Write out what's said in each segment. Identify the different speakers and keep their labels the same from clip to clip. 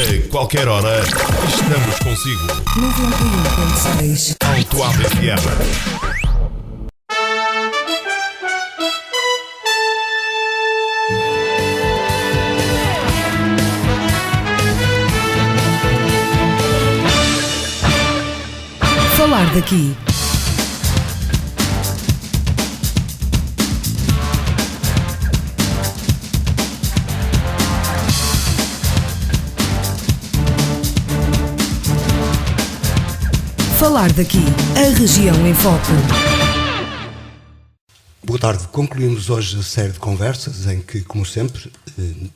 Speaker 1: A qualquer hora, estamos consigo.
Speaker 2: 91.6
Speaker 1: Alto FM.
Speaker 2: Falar daqui. Falar daqui, a região em foco.
Speaker 3: Boa tarde. Concluímos hoje a série de conversas em que, como sempre,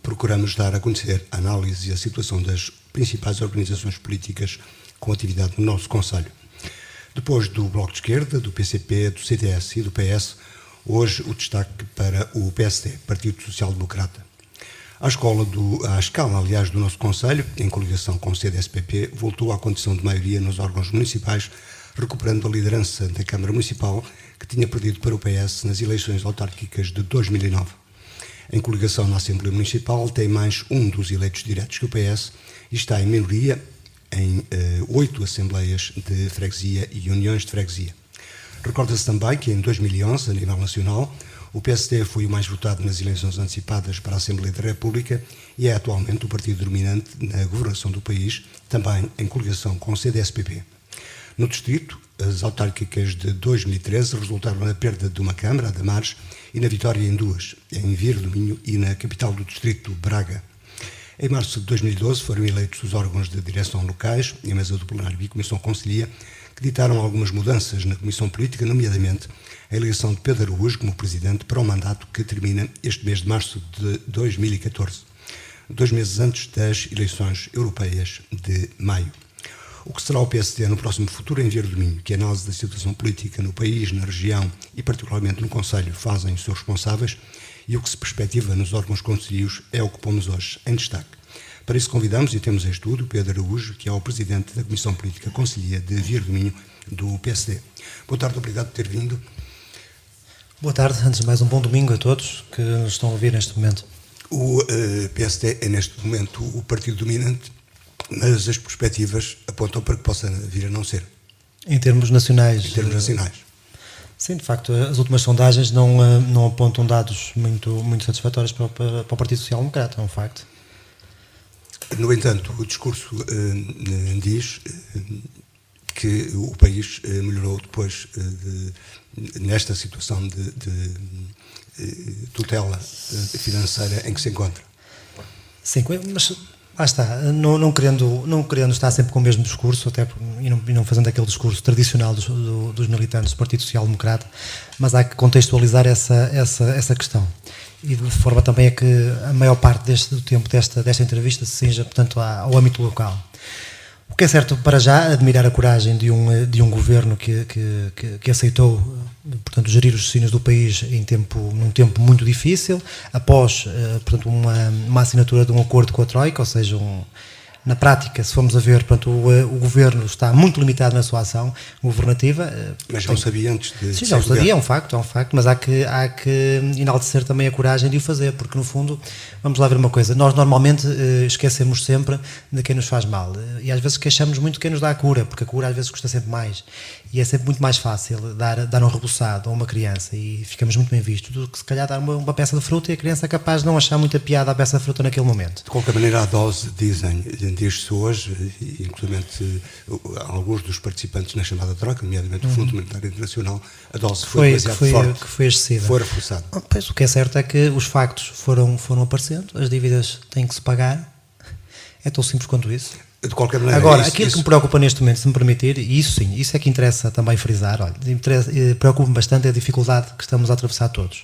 Speaker 3: procuramos dar a conhecer a análise e a situação das principais organizações políticas com atividade no nosso concelho. Depois do Bloco de Esquerda, do PCP, do CDS e do PS, hoje o destaque para o PSD, Partido Social Democrata. A escala, aliás, do nosso concelho, em coligação com o CDS-PP, voltou à condição de maioria nos órgãos municipais, recuperando a liderança da Câmara Municipal, que tinha perdido para o PS nas eleições autárquicas de 2009. Em coligação na Assembleia Municipal, tem mais um dos eleitos diretos que o PS e está em minoria em 8 assembleias de freguesia e uniões de freguesia. Recorda-se também que em 2011, a nível nacional, o PSD foi o mais votado nas eleições antecipadas para a Assembleia da República e é atualmente o partido dominante na governação do país, também em coligação com o CDS-PP. No distrito, as autárquicas de 2013 resultaram na perda de uma Câmara, a de Mares, e na vitória em duas, em Vieira do Minho e na capital do distrito, Braga. Em março de 2012 foram eleitos os órgãos de direção locais, a mesa do plenário e a Comissão Conselhia, que ditaram algumas mudanças na Comissão Política, nomeadamente a eleição de Pedro Araújo como presidente para o mandato que termina este mês de março de 2014, 2 meses antes das eleições europeias de maio. O que será o PSD no próximo futuro em Vieira do Minho, que a análise da situação política no país, na região e particularmente no Concelho fazem os seus responsáveis, e o que se perspectiva nos órgãos concelhios é o que pomos hoje em destaque. Para isso convidamos e temos em estudo o Pedro Araújo, que é o presidente da Comissão Política Concelhia de Vieira do Minho, do PSD. Boa tarde, obrigado por ter vindo.
Speaker 4: Boa tarde, antes de mais um bom domingo a todos que nos estão a ouvir neste momento.
Speaker 3: O PSD é neste momento o partido dominante, mas as perspectivas apontam para que possa vir a não ser.
Speaker 4: Em termos nacionais.
Speaker 3: Em termos nacionais.
Speaker 4: Sim, de facto, as últimas sondagens não apontam dados muito satisfatórios para o Partido Social Democrata, é um facto.
Speaker 3: No entanto, o discurso diz que o país melhorou depois nesta situação de tutela financeira em que se encontra.
Speaker 4: Sim, mas lá está, não querendo estar sempre com o mesmo discurso, até e não fazendo aquele discurso tradicional dos militantes do Partido Social Democrata, mas há que contextualizar essa questão. E de forma também a que a maior parte do tempo desta entrevista se cinja, portanto, ao âmbito local. O que é certo, para já, admirar a coragem de um governo que aceitou, portanto, gerir os destinos do país num tempo muito difícil, após, portanto, uma assinatura de um acordo com a Troika, ou seja, na prática, se formos a ver, portanto, o governo está muito limitado na sua ação governativa.
Speaker 3: Mas já o sabia antes de...
Speaker 4: Sim, já o sabia, é um facto, mas há que enaltecer também a coragem de o fazer, porque no fundo, vamos lá ver uma coisa, nós normalmente esquecemos sempre de quem nos faz mal, e às vezes queixamos muito de quem nos dá a cura, porque a cura às vezes custa sempre mais, e é sempre muito mais fácil dar um reboçado a uma criança, e ficamos muito bem vistos, do que se calhar dar uma peça de fruta e a criança é capaz de não achar muita piada a peça de fruta naquele momento.
Speaker 3: De qualquer maneira, a dose, diz-se hoje, inclusive alguns dos participantes na chamada troca, nomeadamente o Fundo Monetário Internacional, a dose foi demasiado forte.
Speaker 4: Que foi excessiva.
Speaker 3: Foi reforçada.
Speaker 4: Pois, o que é certo é que os factos foram aparecendo, as dívidas têm que se pagar, é tão simples quanto isso.
Speaker 3: De qualquer maneira,
Speaker 4: agora, aquilo que me preocupa neste momento, se me permitir, e isso sim, isso é que interessa também frisar, preocupa-me bastante a dificuldade que estamos a atravessar todos.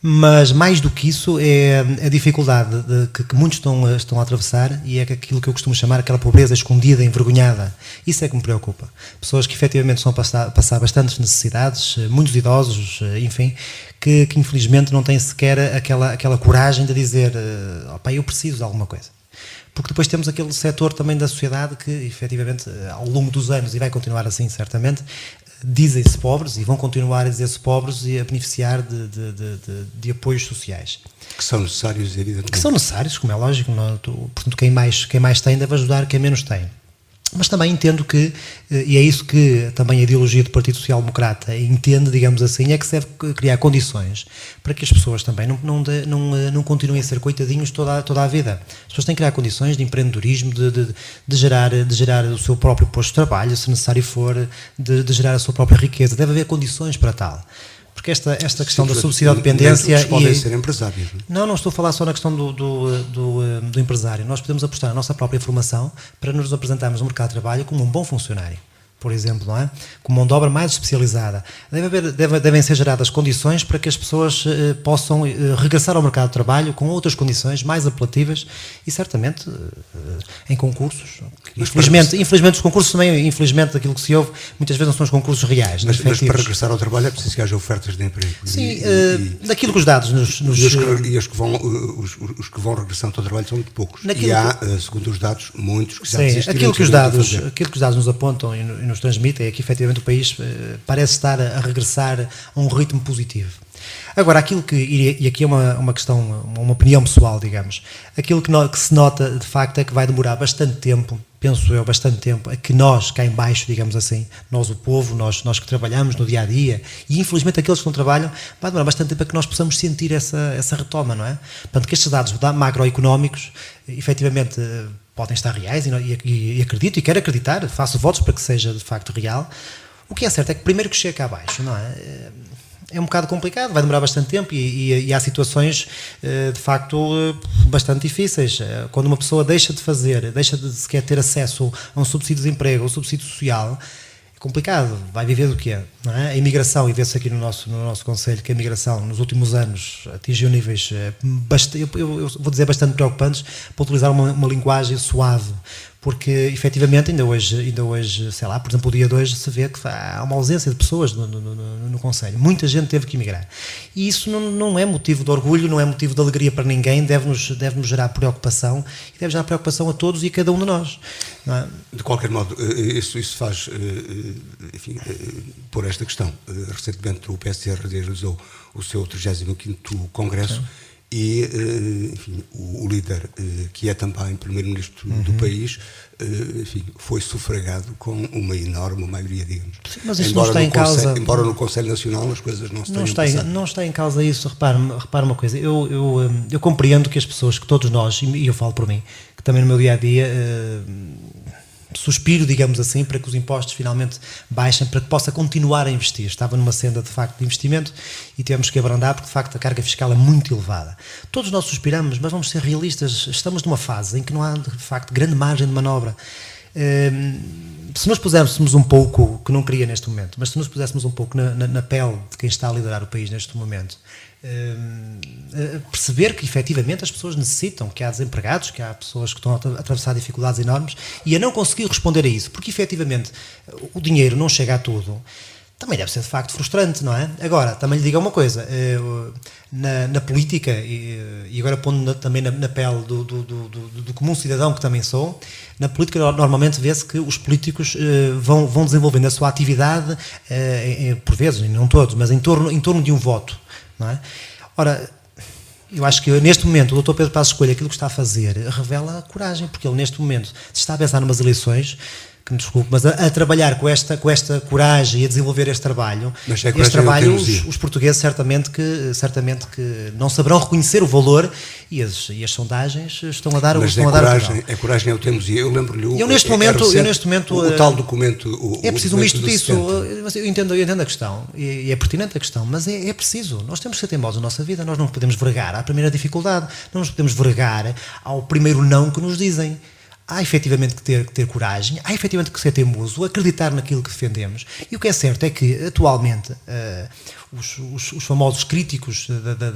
Speaker 4: Mas mais do que isso é a dificuldade que muitos estão a atravessar, e é aquilo que eu costumo chamar aquela pobreza escondida, envergonhada. Isso é que me preocupa. Pessoas que efetivamente estão a passar bastantes necessidades, muitos idosos, enfim, que infelizmente não têm sequer aquela coragem de dizer eu preciso de alguma coisa. Porque depois temos aquele setor também da sociedade que efetivamente ao longo dos anos, e vai continuar assim certamente, dizem-se pobres e vão continuar a dizer-se pobres e a beneficiar de apoios sociais.
Speaker 3: Que são necessários, evidentemente.
Speaker 4: Que são necessários, como é lógico. Portanto, quem mais tem deve ajudar quem menos tem. Mas também entendo que, e é isso que também a ideologia do Partido Social Democrata entende, digamos assim, é que se deve criar condições para que as pessoas também não continuem a ser coitadinhos toda a vida. As pessoas têm que criar condições de empreendedorismo, de gerar o seu próprio posto de trabalho, se necessário for, de gerar a sua própria riqueza. Deve haver condições para tal. Porque esta questão da subsidiodependência...
Speaker 3: podem ser empresários.
Speaker 4: Não estou a falar só na questão do empresário. Nós podemos apostar na nossa própria formação para nos apresentarmos no mercado de trabalho como um bom funcionário, por exemplo, não é? Com mão de obra mais especializada. Devem ser geradas condições para que as pessoas possam regressar ao mercado de trabalho com outras condições mais apelativas e certamente em concursos. Infelizmente os concursos também, infelizmente aquilo que se ouve, muitas vezes não são os concursos reais.
Speaker 3: Mas para regressar ao trabalho é preciso que haja ofertas de emprego.
Speaker 4: Sim, daquilo que os dados nos...
Speaker 3: E os que vão regressando ao trabalho são muito poucos. E há, segundo os dados, muitos que já desistiram.
Speaker 4: Aquilo que os dados nos apontam e nos transmitem é que efetivamente o país parece estar a regressar a um ritmo positivo. Agora, aquilo que, e aqui é uma questão, uma opinião pessoal, digamos, aquilo que se nota de facto é que vai demorar bastante tempo, penso eu, bastante tempo, a que nós, cá em baixo, digamos assim, nós o povo, nós que trabalhamos no dia a dia, e infelizmente aqueles que não trabalham, vai demorar bastante tempo a que nós possamos sentir essa retoma, não é? Portanto, que estes dados macroeconómicos, efetivamente, podem estar reais e acredito e quero acreditar, faço votos para que seja de facto real. O que é certo é que primeiro que chega cá abaixo, não é? É um bocado complicado, vai demorar bastante tempo e há situações de facto bastante difíceis. Quando uma pessoa deixa de sequer ter acesso a um subsídio de emprego, a um subsídio social, é complicado, vai viver do quê? Não é? A imigração, e vê-se aqui no nosso Conselho que a imigração nos últimos anos atingiu níveis, eu vou dizer, bastante preocupantes, para utilizar uma linguagem suave, porque efetivamente ainda hoje, sei lá, por exemplo, o dia de hoje se vê que há uma ausência de pessoas no Conselho. Muita gente teve que emigrar. E isso não é motivo de orgulho, não é motivo de alegria para ninguém, deve-nos gerar preocupação e deve gerar preocupação a todos e a cada um de nós. Não é?
Speaker 3: De qualquer modo, isso faz, enfim, por esta questão. Recentemente o PSR realizou o seu 35º Congresso. Sim. E, enfim, o líder, que é também primeiro-ministro do país, enfim, foi sufragado com uma enorme maioria, digamos.
Speaker 4: Sim, mas isso não está em causa.
Speaker 3: Embora no Conselho Nacional as coisas não se tenham passado.
Speaker 4: Não está em causa isso. Repare uma coisa. Eu compreendo que as pessoas, que todos nós, e eu falo por mim, que também no meu dia-a-dia suspiro, digamos assim, para que os impostos finalmente baixem, para que possa continuar a investir. Estava numa senda de facto de investimento e tivemos que abrandar porque de facto a carga fiscal é muito elevada. Todos nós suspiramos, mas vamos ser realistas, estamos numa fase em que não há de facto grande margem de manobra. Se nos puséssemos um pouco, que não queria neste momento, mas se nos puséssemos um pouco na pele de quem está a liderar o país neste momento, perceber que efetivamente as pessoas necessitam, que há desempregados, que há pessoas que estão a atravessar dificuldades enormes e a não conseguir responder a isso, porque efetivamente o dinheiro não chega a tudo, também deve ser de facto frustrante, não é? Agora, também lhe digo uma coisa, na política, e agora pondo também na pele do comum cidadão que também sou, na política normalmente vê-se que os políticos vão desenvolvendo a sua atividade, por vezes, e não todos, mas em torno de um voto. Não é? Ora, eu acho que neste momento o Dr. Pedro Passos Coelho, aquilo que está a fazer, revela a coragem, porque ele neste momento se está a pensar numas eleições, que me desculpe, mas a trabalhar com esta coragem e a desenvolver este trabalho, os portugueses certamente que não saberão reconhecer o valor e as sondagens estão a dar o
Speaker 3: a coragem é o temos, e eu lembro-lhe
Speaker 4: neste momento
Speaker 3: o tal documento
Speaker 4: é preciso um misto disso. Eu entendo a questão e é pertinente a questão, mas é preciso, nós temos que ser teimosos na nossa vida, nós não podemos vergar à primeira dificuldade, não nos podemos vergar ao primeiro não que nos dizem. Há efetivamente que ter coragem, há efetivamente que ser teimoso, acreditar naquilo que defendemos. E o que é certo é que, atualmente, os famosos críticos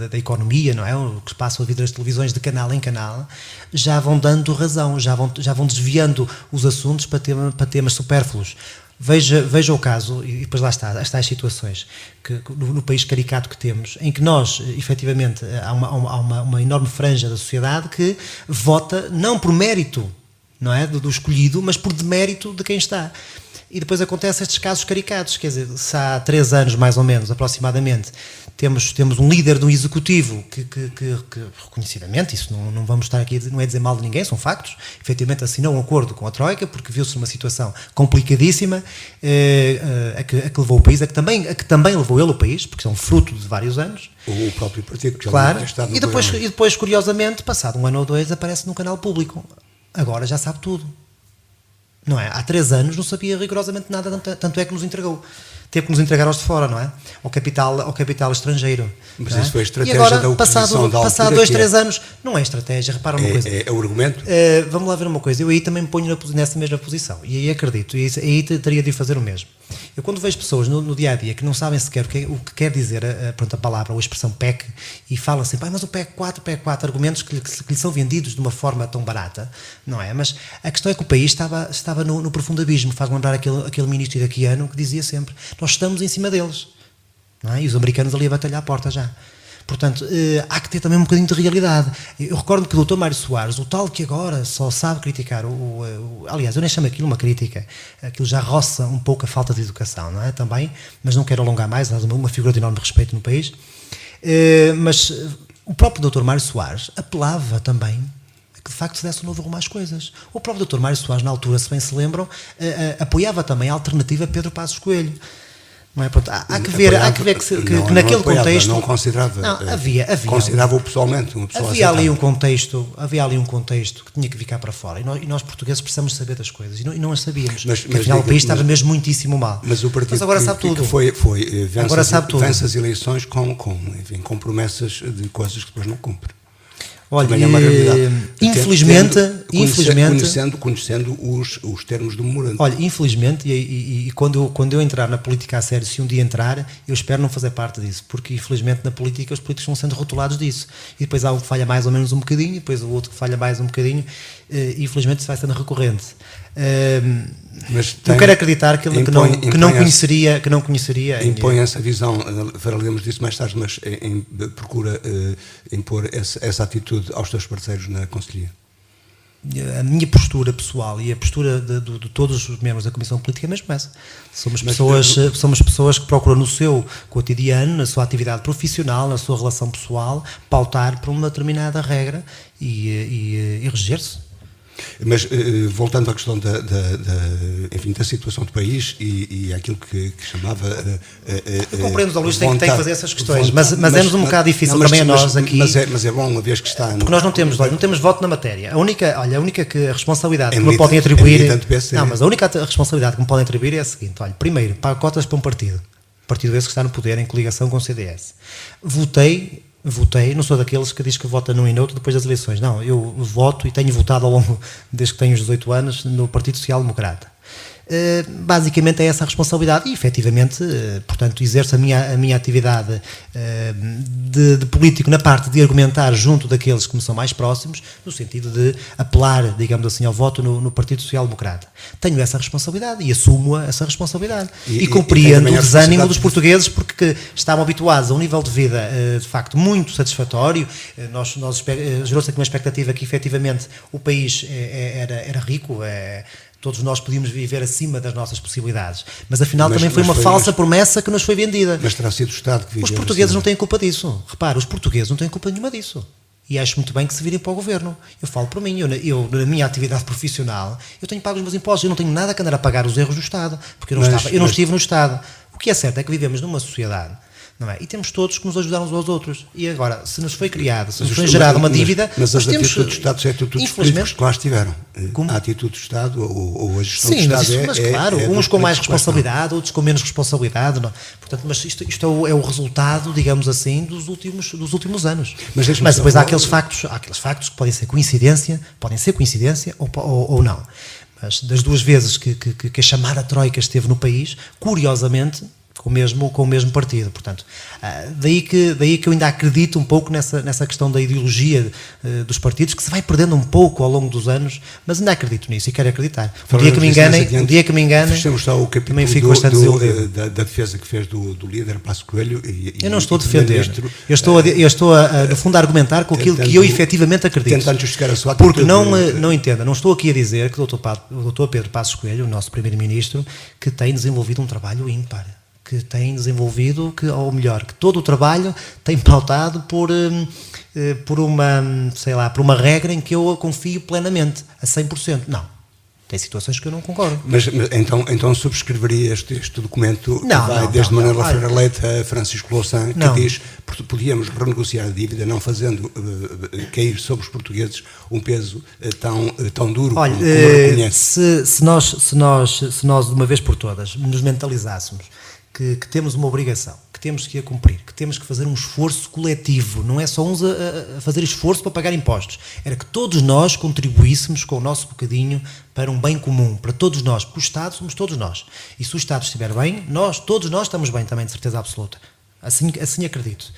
Speaker 4: da economia, não é? O que se passa a ouvir das televisões de canal em canal, já vão dando razão, já vão desviando os assuntos para temas supérfluos. Veja o caso, e depois lá está, as tais situações que, no país caricato que temos, em que nós, efetivamente, há uma enorme franja da sociedade que vota não por mérito, não é? Do escolhido, mas por demérito de quem está. E depois acontecem estes casos caricatos, quer dizer, se há 3 anos, mais ou menos, aproximadamente, temos um líder do executivo que reconhecidamente, isso não vamos estar aqui, não é dizer mal de ninguém, são factos, efetivamente assinou um acordo com a Troika, porque viu-se numa situação complicadíssima, a que levou o país, a que também levou ele o país, porque é um fruto de vários anos.
Speaker 3: O próprio partido que já
Speaker 4: Claro,
Speaker 3: tinha estado no
Speaker 4: e depois, curiosamente, passado 1 ano ou 2, aparece no canal público. Agora já sabe tudo. Não é? Há 3 anos não sabia rigorosamente nada, tanto é que nos entregou. Teve que nos entregar aos de fora, não é? Ao capital estrangeiro.
Speaker 3: Mas isso foi a estratégia
Speaker 4: e agora,
Speaker 3: da oposição da altura.
Speaker 4: Passado 2, 3 anos, não é estratégia, repara uma coisa.
Speaker 3: É o argumento?
Speaker 4: Vamos lá ver uma coisa, eu aí também me ponho nessa mesma posição, e aí acredito, e aí teria de fazer o mesmo. Eu quando vejo pessoas no dia-a-dia que não sabem sequer o que quer dizer a palavra ou a expressão PEC, e falam assim, mas o PEC 4, argumentos que lhe são vendidos de uma forma tão barata, não é? Mas a questão é que o país estava no profundo abismo, faz-me lembrar aquele ministro iraquiano que dizia sempre, nós estamos em cima deles, não é? E os americanos ali a batalhar à porta já. Portanto, há que ter também um bocadinho de realidade. Eu recordo que o Dr. Mário Soares, o tal que agora só sabe criticar, aliás, eu nem chamo aquilo uma crítica, aquilo já roça um pouco a falta de educação, não é? Também, mas não quero alongar mais, uma figura de enorme respeito no país. Mas o próprio Dr. Mário Soares apelava também a que de facto se desse um novo rumo às coisas. O próprio Dr. Mário Soares, na altura, se bem se lembram, apoiava também a alternativa Pedro Passos Coelho. Não é? Pronto, há que ver que naquele contexto
Speaker 3: não considerava,
Speaker 4: havia
Speaker 3: considerava-o pessoalmente uma pessoa
Speaker 4: havia ali um contexto que tinha que ficar para fora, e nós portugueses precisamos saber das coisas, e não as sabíamos, porque afinal o país estava mesmo muitíssimo mal,
Speaker 3: mas o partido
Speaker 4: agora sabe tudo,
Speaker 3: vence as eleições com promessas de coisas que depois não cumpre.
Speaker 4: Olha, infelizmente,
Speaker 3: conhecendo os termos do memorando.
Speaker 4: Olha, infelizmente, e quando eu entrar na política a sério, se um dia entrar, eu espero não fazer parte disso, porque infelizmente na política os políticos vão sendo rotulados disso, e depois há um que falha mais ou menos um bocadinho, e depois o outro que falha mais um bocadinho, e infelizmente isso vai sendo recorrente. Eu quero acreditar que não conheceria.
Speaker 3: Impõe essa visão, falaremos disso mais tarde, mas procura impor essa atitude aos teus parceiros na Conselhia.
Speaker 4: A minha postura pessoal e a postura de todos os membros da Comissão Política é mesmo essa. Somos pessoas que procuram no seu cotidiano, na sua atividade profissional, na sua relação pessoal, pautar por uma determinada regra e reger-se.
Speaker 3: Mas voltando à questão da situação do país e aquilo que chamava
Speaker 4: eu compreendo, Dr. Luís, tem que fazer essas questões, mas é-nos um bocado difícil também a nós aqui.
Speaker 3: Mas é bom, uma vez que está...
Speaker 4: Porque nós não temos voto na matéria. A única responsabilidade que me podem atribuir... mas a única responsabilidade que me podem atribuir é a seguinte, olha, primeiro, pago cotas para um partido esse que está no poder, em coligação com o CDS. Votei, não sou daqueles que diz que vota num e noutro depois das eleições. Não, eu voto e tenho votado ao longo, desde que tenho os 18 anos, no Partido Social Democrata. Basicamente é essa a responsabilidade e, efetivamente, portanto, exerço a minha atividade de político na parte de argumentar junto daqueles que me são mais próximos, no sentido de apelar, digamos assim, ao voto no Partido Social Democrata. Tenho essa responsabilidade e assumo essa responsabilidade. E compreendo o desânimo dos portugueses, porque estavam habituados a um nível de vida, de facto, muito satisfatório. Gerou-se aqui uma expectativa que, efetivamente, o país era rico, todos nós podíamos viver acima das nossas possibilidades. Mas afinal também foi uma falsa promessa que nos foi vendida.
Speaker 3: Mas terá sido o Estado que viveu.
Speaker 4: Os portugueses não têm culpa disso. Repara, os portugueses não têm culpa nenhuma disso. E acho muito bem que se virem para o governo. Eu falo por mim, eu na minha atividade profissional, eu tenho pago os meus impostos, eu não tenho nada que andar a pagar os erros do Estado, porque eu não estive no Estado. O que é certo é que vivemos numa sociedade, não é? E temos todos que nos ajudar uns aos outros. E agora, se nos foi criado, se nos foi gerada uma dívida...
Speaker 3: Mas as atitudes do Estado são atitudes políticos que lá estiveram. A atitude do Estado ou a gestão do Estado
Speaker 4: mas claro, uns com mais responsabilidade, outros com menos responsabilidade. Não. Portanto, mas isto é o resultado, digamos assim, dos últimos anos. Mas depois há aqueles factos que podem ser coincidência ou não. Mas das duas vezes que a chamada Troika esteve no país, curiosamente, com o mesmo partido. Portanto, daí que eu ainda acredito um pouco nessa questão da ideologia dos partidos, que se vai perdendo um pouco ao longo dos anos, mas ainda acredito nisso e quero acreditar. Um dia que me enganem,
Speaker 3: fechamos só o capítulo
Speaker 4: também fico bastante desiludido.
Speaker 3: Da defesa que fez do líder Passos Coelho.
Speaker 4: Eu não estou a defender. Eu estou no fundo, a argumentar com aquilo que eu efetivamente acredito.
Speaker 3: Tentando justificar a sua atitude.
Speaker 4: Porque não entenda, não estou aqui a dizer que o Dr. Pedro Passos Coelho, o nosso primeiro-ministro, que tem desenvolvido um trabalho ímpar, que tem desenvolvido, ou melhor, que todo o trabalho tem pautado por uma regra em que eu confio plenamente, a 100%. Não. Tem situações que eu não concordo.
Speaker 3: Mas então subscreveria este documento que vai desde Manuel Ferreira Leite a Francisco Louçã, que diz que podíamos renegociar a dívida não fazendo cair sobre os portugueses um peso tão duro como reconhece.
Speaker 4: Se nós de uma vez por todas nos mentalizássemos que temos uma obrigação, que temos que a cumprir, que temos que fazer um esforço coletivo, não é só uns a fazer esforço para pagar impostos, era que todos nós contribuíssemos com o nosso bocadinho para um bem comum, para todos nós, porque o Estado somos todos nós, e se o Estado estiver bem, todos nós estamos bem também, de certeza absoluta, assim acredito.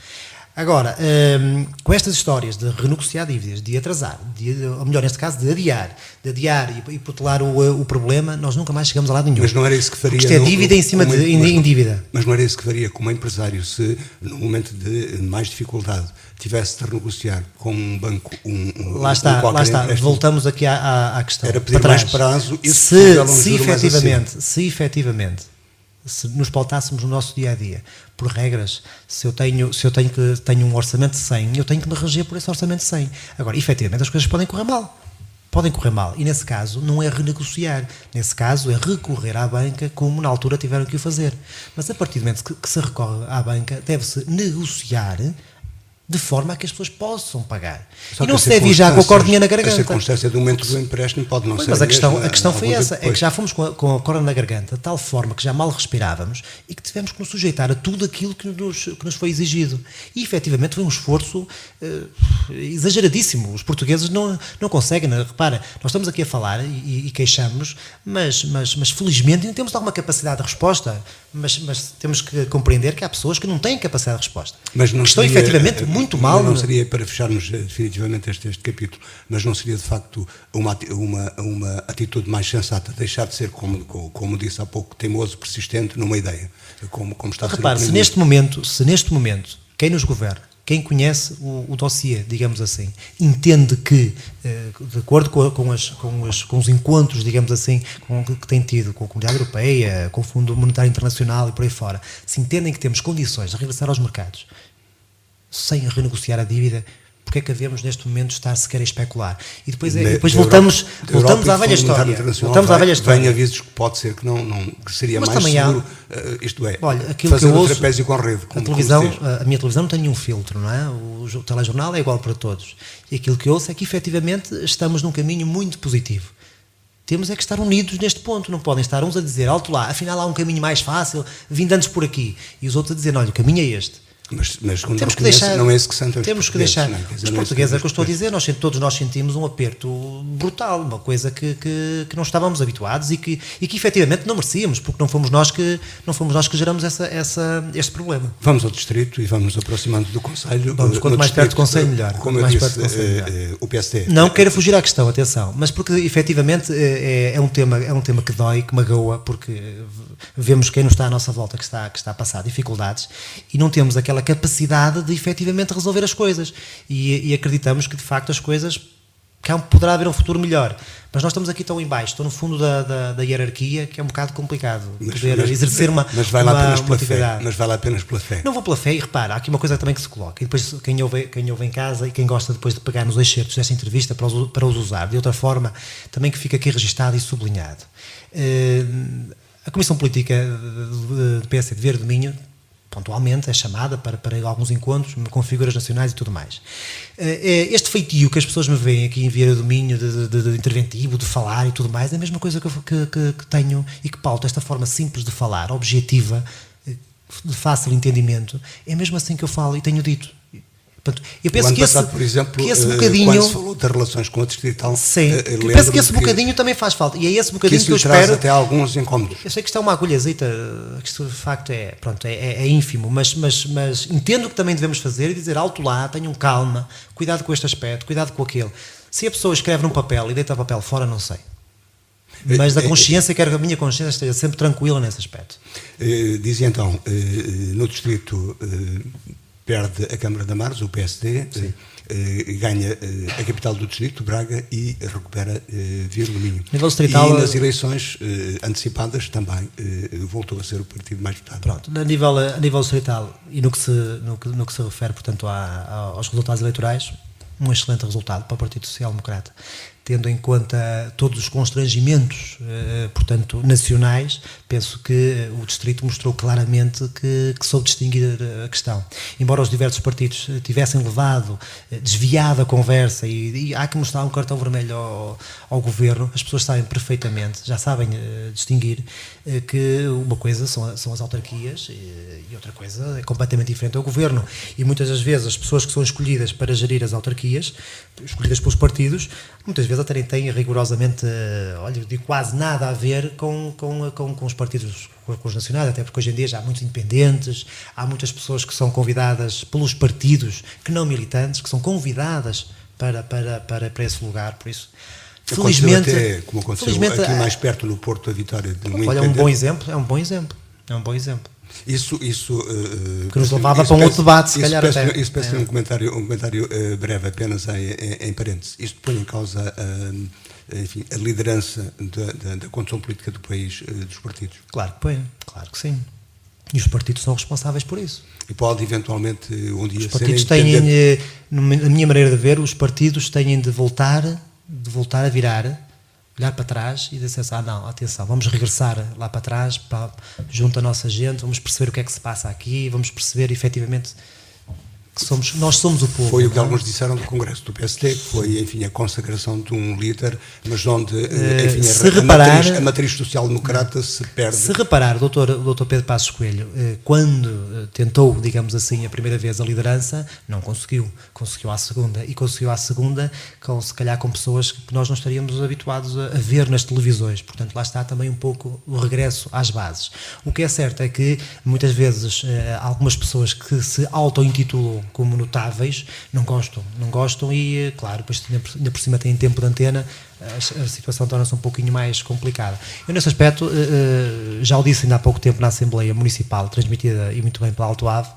Speaker 4: Agora, com estas histórias de renegociar dívidas, de atrasar, ou melhor, neste caso, de adiar e protelar o problema, nós nunca mais chegamos a lado nenhum.
Speaker 3: Mas não era isso que faria...
Speaker 4: Isto é dívida em cima de dívida.
Speaker 3: Mas não era isso que faria como empresário se, no momento de mais dificuldade, tivesse de renegociar com um banco
Speaker 4: Lá está, voltamos aqui à questão.
Speaker 3: Era pedir mais prazo e
Speaker 4: se efetivamente se nos pautássemos no nosso dia-a-dia por regras, se eu tenho um orçamento de 100, eu tenho que me reger por esse orçamento de 100. Agora, efetivamente, as coisas podem correr mal. E nesse caso não é renegociar, nesse caso é recorrer à banca como na altura tiveram que o fazer. Mas a partir do momento que se recorre à banca, deve-se negociar de forma a que as pessoas possam pagar. E não se deve ir já com a cordinha na garganta.
Speaker 3: A circunstância do momento do empréstimo pode não ser.
Speaker 4: Mas a questão foi essa, é que já fomos com a corda na garganta, de tal forma que já mal respirávamos e que tivemos que nos sujeitar a tudo aquilo que nos foi exigido. E efetivamente foi um esforço exageradíssimo. Os portugueses não conseguem, repara, nós estamos aqui a falar e queixamos, mas felizmente ainda temos alguma capacidade de resposta, mas temos que compreender que há pessoas que não têm capacidade de resposta.
Speaker 3: Mas não
Speaker 4: estão efetivamente muito mal.
Speaker 3: Não seria, para fecharmos definitivamente este capítulo, mas não seria de facto uma atitude mais sensata deixar de ser, como disse há pouco, teimoso, persistente numa ideia, como está a ser.
Speaker 4: Repare, se neste momento quem nos governa, quem conhece o dossiê, digamos assim, entende que, de acordo com os encontros, digamos assim, que tem tido com a Comunidade Europeia, com o Fundo Monetário Internacional e por aí fora, se entendem que temos condições de regressar aos mercados sem renegociar a dívida, porque é que devemos neste momento estar sequer a especular? E depois voltamos à velha história.
Speaker 3: Vem avisos que pode ser que que seria
Speaker 4: mas
Speaker 3: mais seguro, isto é,
Speaker 4: olha,
Speaker 3: fazer o trapézio com rede.
Speaker 4: A minha televisão não tem nenhum filtro, não é? O telejornal é igual para todos. E aquilo que eu ouço é que efetivamente estamos num caminho muito positivo. Temos é que estar unidos neste ponto, não podem estar uns a dizer, alto lá, afinal há um caminho mais fácil, vindo antes por aqui, e os outros a dizer, olha, o caminho é este.
Speaker 3: Mas
Speaker 4: temos que deixar,
Speaker 3: não é esse que sentam
Speaker 4: temos que deixar. Os portugueses, é o que eu estou a dizer, todos nós sentimos um aperto brutal, uma coisa que não estávamos habituados e que efetivamente não merecíamos, porque não fomos nós que geramos este problema.
Speaker 3: Vamos ao distrito e vamos nos aproximando do Conselho.
Speaker 4: Quanto mais perto do Conselho, melhor.
Speaker 3: Como eu disse, o PSD...
Speaker 4: Não quero fugir à questão, atenção, mas porque efetivamente é um tema que dói, que magoa, porque vemos quem nos está à nossa volta que está a passar dificuldades e não temos aquela capacidade de efetivamente resolver as coisas e acreditamos que de facto as coisas poderá haver um futuro melhor, mas nós estamos aqui tão em baixo, estou no fundo da hierarquia, que é um bocado complicado poder exercer uma atividade.
Speaker 3: Mas vai lá apenas pela fé.
Speaker 4: Não vou pela fé, e repara, há aqui uma coisa também que se coloca, e depois quem ouve em casa e quem gosta depois de pegar nos excertos desta entrevista para os usar de outra forma, também que fica aqui registado e sublinhado. A Comissão Política do PSD de Vieira do Minho pontualmente é chamada para alguns encontros com figuras nacionais e tudo mais. Este feitio que as pessoas me veem aqui em Vieira do Minho, de interventivo, de falar e tudo mais, é a mesma coisa que tenho e que pauto, esta forma simples de falar, objetiva, de fácil entendimento, é mesmo assim que eu falo e tenho dito. Portanto, eu
Speaker 3: O
Speaker 4: penso
Speaker 3: ano
Speaker 4: que
Speaker 3: passado, por exemplo,
Speaker 4: que esse bocadinho...
Speaker 3: quando se falou das relações com a Distrital,
Speaker 4: Sim, eu penso que esse bocadinho também faz falta. E é esse bocadinho que eu
Speaker 3: traz
Speaker 4: espero...
Speaker 3: até alguns incómodos.
Speaker 4: Eu sei que isto é uma agulhazita, que isto de facto é ínfimo, mas entendo que também devemos fazer e dizer alto lá, tenham calma, cuidado com este aspecto, cuidado com aquele. Se a pessoa escreve num papel e deita o papel fora, não sei. Mas da consciência, quero que a minha consciência esteja sempre tranquila nesse aspecto.
Speaker 3: Dizia então, no distrito perde a Câmara da Mares, o PSD, ganha a capital do distrito, Braga, e recupera Via do Minho.
Speaker 4: Nível distrital,
Speaker 3: e nas eleições antecipadas também voltou a ser o partido mais votado.
Speaker 4: Pronto, a nível distrital e no que se refere, portanto, aos resultados eleitorais, um excelente resultado para o Partido Social Democrata, tendo em conta todos os constrangimentos, portanto, nacionais. Penso que o distrito mostrou claramente que soube distinguir a questão. Embora os diversos partidos tivessem desviado a conversa e há que mostrar um cartão vermelho ao governo, as pessoas sabem perfeitamente, já sabem distinguir que uma coisa são as autarquias e outra coisa é completamente diferente ao governo. E muitas das vezes as pessoas que são escolhidas para gerir as autarquias, escolhidas pelos partidos, muitas vezes até têm rigorosamente, olha, de quase nada a ver com os partidos, com os nacionais, até porque hoje em dia já há muitos independentes, há muitas pessoas que são convidadas pelos partidos, que não militantes, que são convidadas para esse lugar, por isso...
Speaker 3: Felizmente, até, como aconteceu aqui mais perto no Porto, a vitória de um
Speaker 4: olha, é um bom exemplo. Isso que nos levava para um outro debate, se calhar até.
Speaker 3: Isso parece um comentário breve, apenas em parênteses. Isto põe em causa enfim, a liderança da condução política do país, dos partidos.
Speaker 4: Claro que põe, claro que sim. E os partidos são responsáveis por isso.
Speaker 3: E pode eventualmente um dia
Speaker 4: os partidos têm, na minha maneira de ver, os partidos têm de voltar a virar, olhar para trás e dizer assim, não, atenção, vamos regressar lá para trás, junto à nossa gente, vamos perceber o que é que se passa aqui, vamos perceber efetivamente que nós somos o povo.
Speaker 3: Foi o que alguns disseram do Congresso do PSD, que foi, enfim, a consagração de um líder, mas onde, enfim, a matriz social-democrata se perde.
Speaker 4: Se reparar, o Dr. Pedro Passos Coelho, quando tentou, digamos assim, a primeira vez a liderança, não conseguiu à segunda, e conseguiu à segunda, se calhar com pessoas que nós não estaríamos habituados a ver nas televisões, portanto lá está também um pouco o regresso às bases. O que é certo é que muitas vezes algumas pessoas que se auto-intitulam como notáveis, não gostam e, claro, depois ainda por cima têm tempo de antena, a situação torna-se um pouquinho mais complicada. Eu, nesse aspecto, já o disse ainda há pouco tempo na Assembleia Municipal, transmitida e muito bem pela Alto Ave,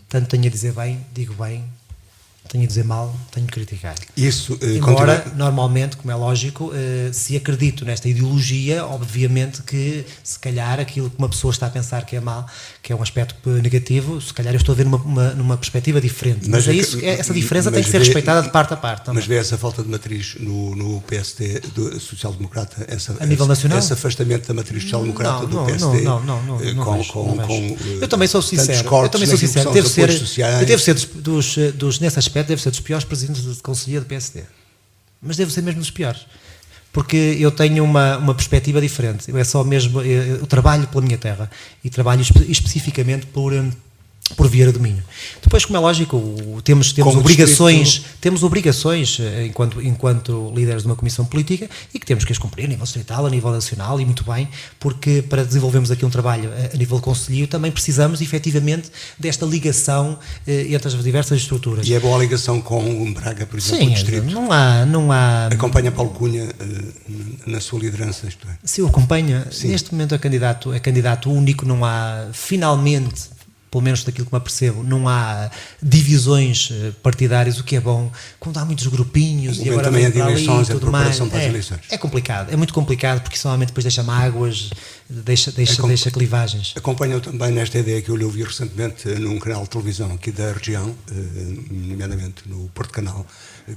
Speaker 4: tanto tenho a dizer bem, digo bem, tenho a dizer mal, tenho a criticar.
Speaker 3: Isso,
Speaker 4: embora, normalmente, como é lógico, se acredito nesta ideologia, obviamente que, se calhar, aquilo que uma pessoa está a pensar que é mal, que é um aspecto negativo, se calhar eu estou a ver numa perspectiva diferente. Mas essa diferença tem que ser respeitada de parte a parte. Também.
Speaker 3: Mas vê essa falta de matriz no PSD do social-democrata,
Speaker 4: a nível nacional?
Speaker 3: Esse afastamento da matriz social-democrata do PSD?
Speaker 4: Não.
Speaker 3: Eu
Speaker 4: também sou sincero. Deve ser nesse aspecto, deve ser dos piores presidentes de conselheiro do PSD. Mas deve ser mesmo dos piores. Porque eu tenho uma perspectiva diferente. Eu trabalho pela minha terra e trabalho especificamente por Vieira do Minho. Depois, como é lógico, temos obrigações enquanto líderes de uma comissão política e que temos que as cumprir a nível distrital, a nível nacional, e muito bem, porque para desenvolvermos aqui um trabalho a nível concelhio também precisamos efetivamente desta ligação entre as diversas estruturas.
Speaker 3: E é boa a ligação com o Braga, por exemplo,
Speaker 4: sim,
Speaker 3: o distrito?
Speaker 4: Não há...
Speaker 3: Acompanha Paulo Cunha na sua liderança, isto é?
Speaker 4: Sim, o acompanha.
Speaker 3: Sim.
Speaker 4: Neste momento é candidato único, não há, finalmente, pelo menos daquilo que me apercebo, não há divisões partidárias, o que é bom, quando há muitos grupinhos e agora
Speaker 3: também
Speaker 4: vem para ali e tudo mais.
Speaker 3: Para as eleições.
Speaker 4: É complicado, é muito complicado, porque somente depois deixa mágoas, deixa clivagens.
Speaker 3: Acompanham também nesta ideia que eu lhe ouvi recentemente num canal de televisão aqui da região, nomeadamente no Porto Canal,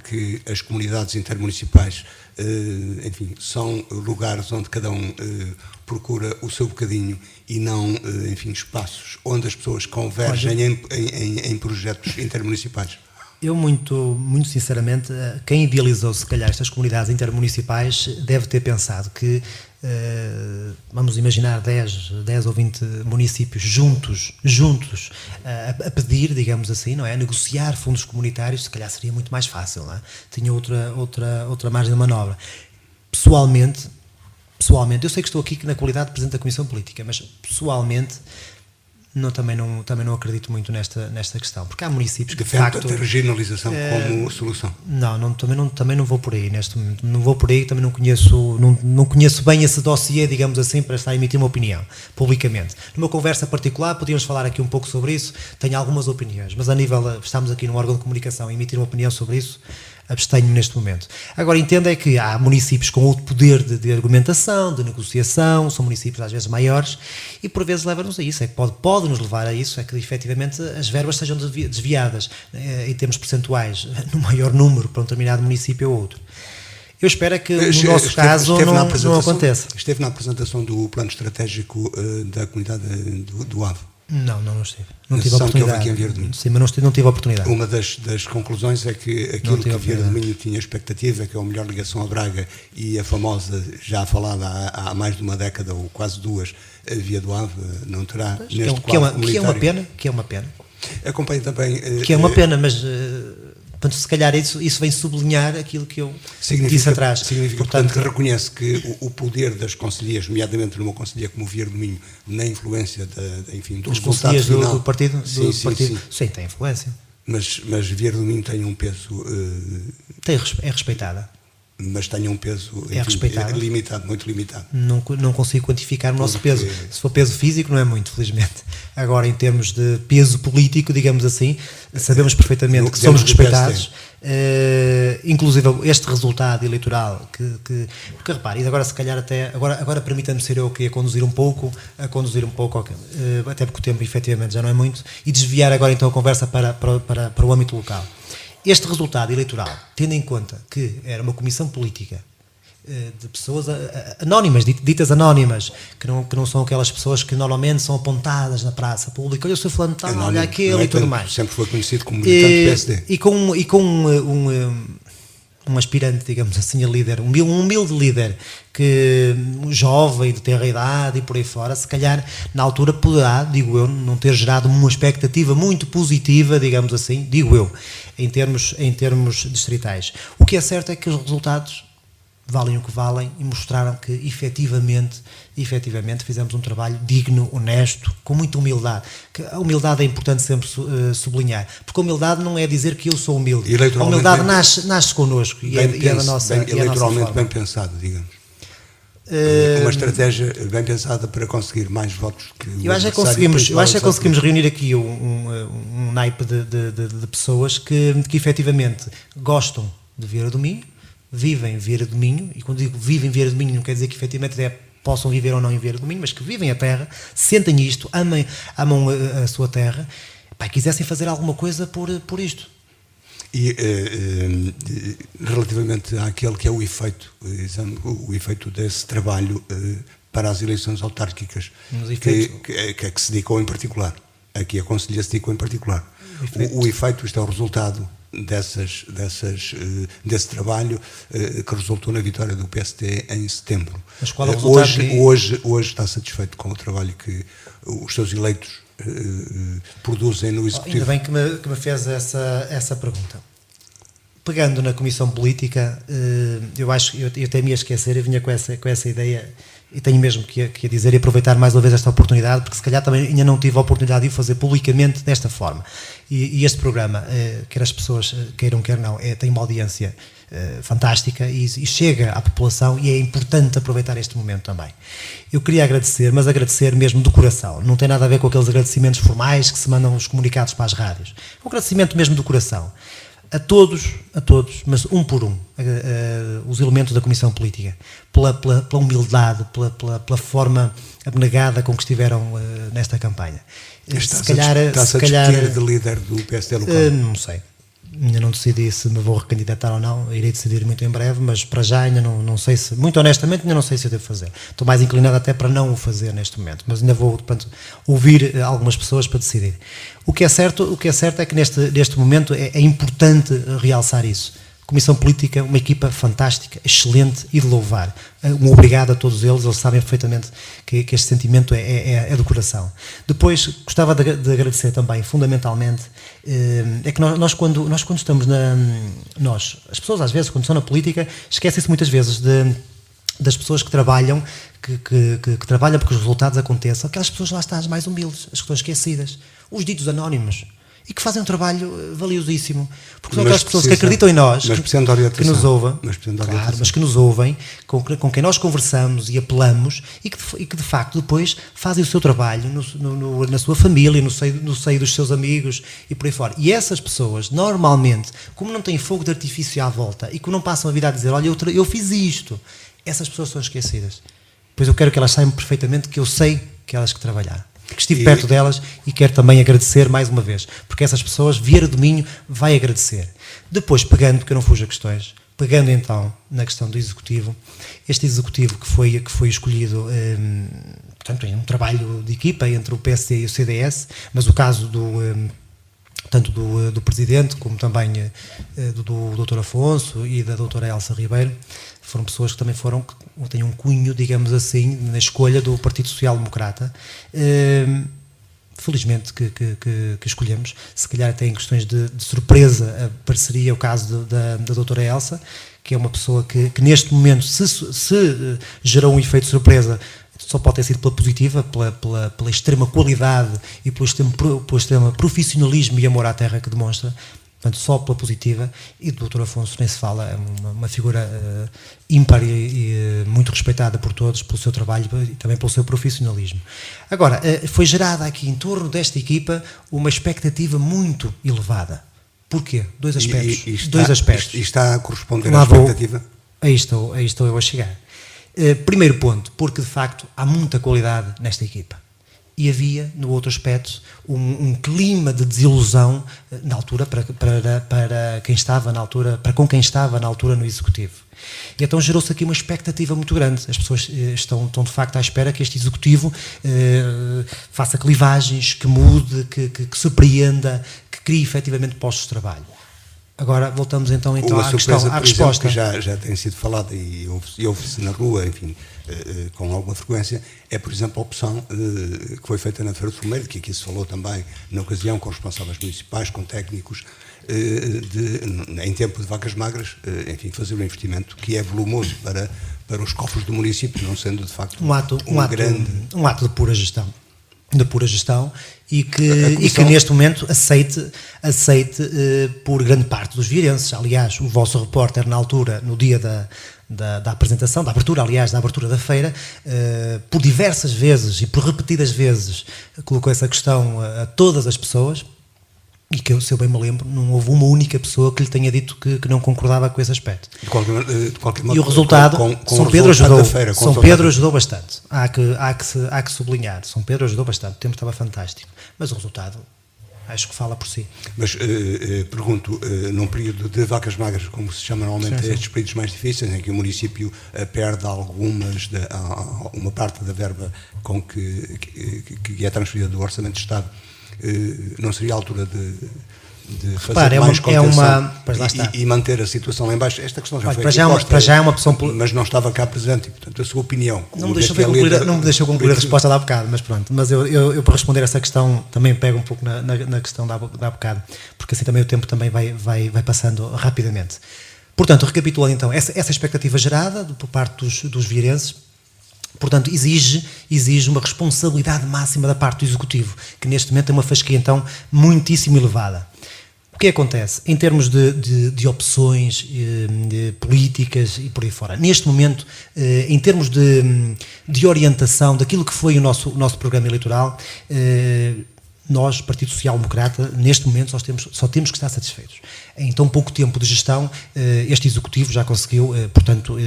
Speaker 3: que as comunidades intermunicipais, enfim, são lugares onde cada um procura o seu bocadinho e não, enfim, espaços onde as pessoas convergem em projetos intermunicipais.
Speaker 4: Eu, muito sinceramente, quem idealizou, se calhar, estas comunidades intermunicipais deve ter pensado que vamos imaginar 10 ou 20 municípios juntos a pedir, digamos assim, não é? A negociar fundos comunitários, se calhar seria muito mais fácil, não é? Tinha outra margem de manobra. Pessoalmente, eu sei que estou aqui na qualidade de Presidente da Comissão Política, mas pessoalmente também não acredito muito nesta questão, porque há municípios que de facto...
Speaker 3: a regionalização como solução.
Speaker 4: Também não vou por aí neste momento, não vou por aí, também não conheço bem esse dossiê, digamos assim, para estar a emitir uma opinião publicamente. Numa conversa particular podíamos falar aqui um pouco sobre isso, tenho algumas opiniões, mas a nível, estamos aqui num órgão de comunicação e emitir uma opinião sobre isso, abstenho-me neste momento. Agora, entendo é que há municípios com outro poder de argumentação, de negociação, são municípios às vezes maiores, e por vezes leva-nos a isso, é que pode nos levar a isso, é que efetivamente as verbas sejam desviadas em termos percentuais, no maior número para um determinado município ou outro. Eu espero que no nosso caso não aconteça.
Speaker 3: Esteve na apresentação do plano estratégico da comunidade do Ave?
Speaker 4: Não esteve. Não tive a oportunidade.
Speaker 3: Que houve aqui em Vieira do Minho.
Speaker 4: Sim, mas não tive a oportunidade.
Speaker 3: Uma das conclusões é que aquilo que Vieira do Minho tinha expectativa, que é a melhor ligação a Braga e a famosa, já falada há mais de uma década ou quase duas, a Via do Ave, não terá neste quadro comunitário.
Speaker 4: Que é uma pena.
Speaker 3: Acompanho também...
Speaker 4: Que é uma pena, mas... Portanto, se calhar isso vem sublinhar aquilo que eu disse atrás.
Speaker 3: Significa, portanto, que reconhece que o poder das conselheiras, nomeadamente numa conselhia como o Vieira do Minho, na influência do resultado final...
Speaker 4: do partido? Sim, tem influência.
Speaker 3: Mas Vieira do Minho tem um peso...
Speaker 4: É respeitada.
Speaker 3: Mas tem um peso limitado, muito limitado.
Speaker 4: Não consigo quantificar o nosso peso. Se for peso físico, não é muito, felizmente. Agora, em termos de peso político, digamos assim, sabemos perfeitamente que somos respeitados. Inclusive, este resultado eleitoral, porque repare, agora se calhar agora permita-me ser eu que a conduzir um pouco, até porque o tempo efetivamente já não é muito, e desviar agora então a conversa para o âmbito local. Este resultado eleitoral, tendo em conta que era uma comissão política de pessoas anónimas, ditas anónimas, que não são aquelas pessoas que normalmente são apontadas na praça pública, olha o seu fulano tal, olha aquele e tudo mais.
Speaker 3: Sempre foi conhecido como militante do PSD.
Speaker 4: E com um aspirante, digamos assim, a líder, um humilde líder, um jovem, de ter a idade e por aí fora, se calhar na altura poderá, digo eu, não ter gerado uma expectativa muito positiva, digamos assim, digo eu, em termos distritais. O que é certo é que os resultados valem o que valem e mostraram que efetivamente fizemos um trabalho digno, honesto, com muita humildade. Que a humildade é importante sempre sublinhar, porque a humildade não é dizer que eu sou humilde. A humildade nasce connosco e é da nossa forma.
Speaker 3: Eleitoralmente bem pensado, digamos. Uma estratégia bem pensada para conseguir mais votos que
Speaker 4: eu acho que conseguimos reunir aqui um naipe de pessoas que efetivamente gostam de Vieira do Minho, vivem Vieira do Minho, e quando digo vivem Vieira do Minho não quer dizer que efetivamente possam viver ou não em Vieira do Minho, mas que vivem a terra, sentem isto, amam a sua terra, quisessem fazer alguma coisa por isto.
Speaker 3: E relativamente àquele que é o efeito desse trabalho para as eleições autárquicas, que se dedicou em particular, aqui a Conselhia se dedicou em particular. O efeito, isto é o resultado desse trabalho que resultou na vitória do PSD em setembro.
Speaker 4: Mas qual é o resultado?
Speaker 3: Hoje está satisfeito com o trabalho que os seus eleitos produzem no Executivo?
Speaker 4: Ainda bem que me fez essa pergunta. Pegando na Comissão Política, eu até me ia esquecer, eu vinha com essa ideia, e tenho mesmo que dizer e aproveitar mais uma vez esta oportunidade, porque se calhar também ainda não tive a oportunidade de o fazer publicamente desta forma. E este programa, quer as pessoas queiram, quer não, tem uma audiência fantástica e chega à população, e é importante aproveitar este momento também. Eu queria agradecer, mas agradecer mesmo do coração, não tem nada a ver com aqueles agradecimentos formais que se mandam os comunicados para as rádios, um agradecimento mesmo do coração. A todos, mas um por um, os elementos da Comissão Política, pela humildade, pela forma abnegada com que estiveram nesta campanha.
Speaker 3: Está-se a discutir de líder do PSD local?
Speaker 4: Não sei. Ainda não decidi se me vou recandidatar ou não, irei decidir muito em breve, mas para já ainda não sei se, muito honestamente, ainda não sei se eu devo fazer. Estou mais inclinado até para não o fazer neste momento, mas ainda vou, portanto, ouvir algumas pessoas para decidir. O que é certo é que neste momento é importante realçar isso. Comissão Política, uma equipa fantástica, excelente e de louvar. Um obrigado a todos eles sabem perfeitamente que este sentimento é do coração. Depois, gostava de agradecer também, fundamentalmente, é que nós quando estamos as pessoas às vezes, quando estão na política, esquecem-se muitas vezes das pessoas que trabalham, que trabalham para que os resultados aconteçam, aquelas pessoas lá estão as mais humildes, as que estão esquecidas, os ditos anónimos, e que fazem um trabalho valiosíssimo, porque são aquelas pessoas que acreditam em nós, que nos ouvem, mas que nos ouvem, com quem nós conversamos e apelamos, e que de facto depois fazem o seu trabalho na sua família, no seio dos seus amigos e por aí fora. E essas pessoas, normalmente, como não têm fogo de artifício à volta e como não passam a vida a dizer, olha, eu fiz isto, essas pessoas são esquecidas. Pois eu quero que elas saibam perfeitamente que eu sei que elas que trabalharam, que estive perto delas, e quero também agradecer mais uma vez, porque essas pessoas, Vieira do Minho vai agradecer. Depois, pegando, porque eu não fujo a questões, pegando então na questão do Executivo, este Executivo que foi escolhido, portanto, em um trabalho de equipa entre o PSD e o CDS, mas o caso tanto do Presidente como também do Dr. Afonso e da Doutora Elsa Ribeiro, foram pessoas que também têm um cunho, digamos assim, na escolha do Partido Social Democrata. Felizmente que escolhemos, se calhar até em questões de surpresa, apareceria o caso da doutora Elsa, que é uma pessoa que neste momento, se gerou um efeito de surpresa, só pode ter sido pela positiva, pela extrema qualidade e pelo extremo profissionalismo e amor à terra que demonstra. Portanto, só pela positiva. E do Dr. Afonso nem se fala, é uma figura ímpar e muito respeitada por todos, pelo seu trabalho e também pelo seu profissionalismo. Agora, foi gerada aqui em torno desta equipa uma expectativa muito elevada. Porquê? Dois aspectos.
Speaker 3: E está a corresponder à expectativa?
Speaker 4: Aí estou eu a chegar. Primeiro ponto, porque de facto há muita qualidade nesta equipa. E havia, no outro aspecto, um clima de desilusão na altura para quem estava na altura, para com quem estava na altura no Executivo. E então gerou-se aqui uma expectativa muito grande. As pessoas estão de facto à espera que este Executivo faça clivagens, que mude, que surpreenda, que crie efetivamente postos de trabalho. Agora voltamos então à resposta.
Speaker 3: Que já tem sido falada e ouve-se na rua, enfim, com alguma frequência, é, por exemplo, a opção que foi feita na Feira do Fumeiro, que aqui se falou também na ocasião, com responsáveis municipais, com técnicos, em tempo de vacas magras, enfim, fazer um investimento que é volumoso para os cofres do município, não sendo de facto um ato
Speaker 4: de pura gestão e que neste momento aceite por grande parte dos vieirenses. Aliás, o vosso repórter na altura, no dia da apresentação, da abertura da feira, por diversas vezes e por repetidas vezes colocou essa questão a todas as pessoas, e que, se eu bem me lembro, não houve uma única pessoa que lhe tenha dito que não concordava com esse aspecto.
Speaker 3: De qualquer modo,
Speaker 4: e o resultado, São Pedro ajudou bastante. Há que sublinhar, São Pedro ajudou bastante, o tempo estava fantástico, mas o resultado acho que fala por si.
Speaker 3: Mas pergunto, num período de vacas magras, como se chama normalmente estes períodos mais difíceis, em que o município perde uma parte da verba que é transferida do Orçamento de Estado, não seria a altura de fazer mais contenção e manter a situação lá em baixo? Esta questão já foi
Speaker 4: para já é uma opção,
Speaker 3: mas não estava cá presente, e portanto a sua opinião
Speaker 4: não me deixou concluir a resposta de há bocado, mas pronto, mas eu para responder essa questão também pego um pouco na questão de há bocado, porque assim também o tempo também vai passando rapidamente. Portanto, recapitulando então, essa expectativa gerada por parte dos vieirenses, portanto, exige uma responsabilidade máxima da parte do Executivo, que neste momento tem uma fasquia, então, muitíssimo elevada. O que acontece? Em termos de opções políticas e por aí fora, neste momento, em termos de orientação daquilo que foi o nosso programa eleitoral, nós, Partido Social Democrata, neste momento só temos que estar satisfeitos. Em tão pouco tempo de gestão, este Executivo já conseguiu, portanto,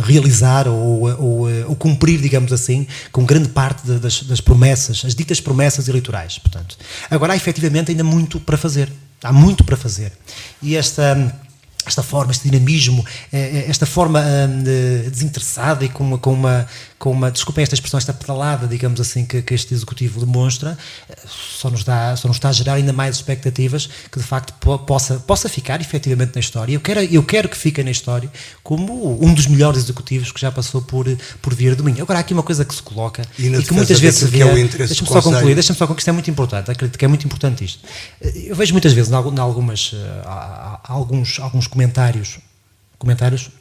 Speaker 4: realizar ou cumprir, digamos assim, com grande parte das promessas, as ditas promessas eleitorais. Portanto, agora há efetivamente ainda muito para fazer. Há muito para fazer. E esta forma, este dinamismo, esta forma desinteressada e com desculpem esta expressão, esta pedalada, digamos assim, que este Executivo demonstra, só nos está a gerar ainda mais expectativas que de facto possa ficar efetivamente na história. Eu quero que fique na história como um dos melhores executivos que já passou por Via do Minho. Agora, há aqui uma coisa que se coloca e que muitas vezes se vê. Deixa-me só concluir, que isto é muito importante. Acredito que é muito importante isto. Eu vejo muitas vezes, alguns comentários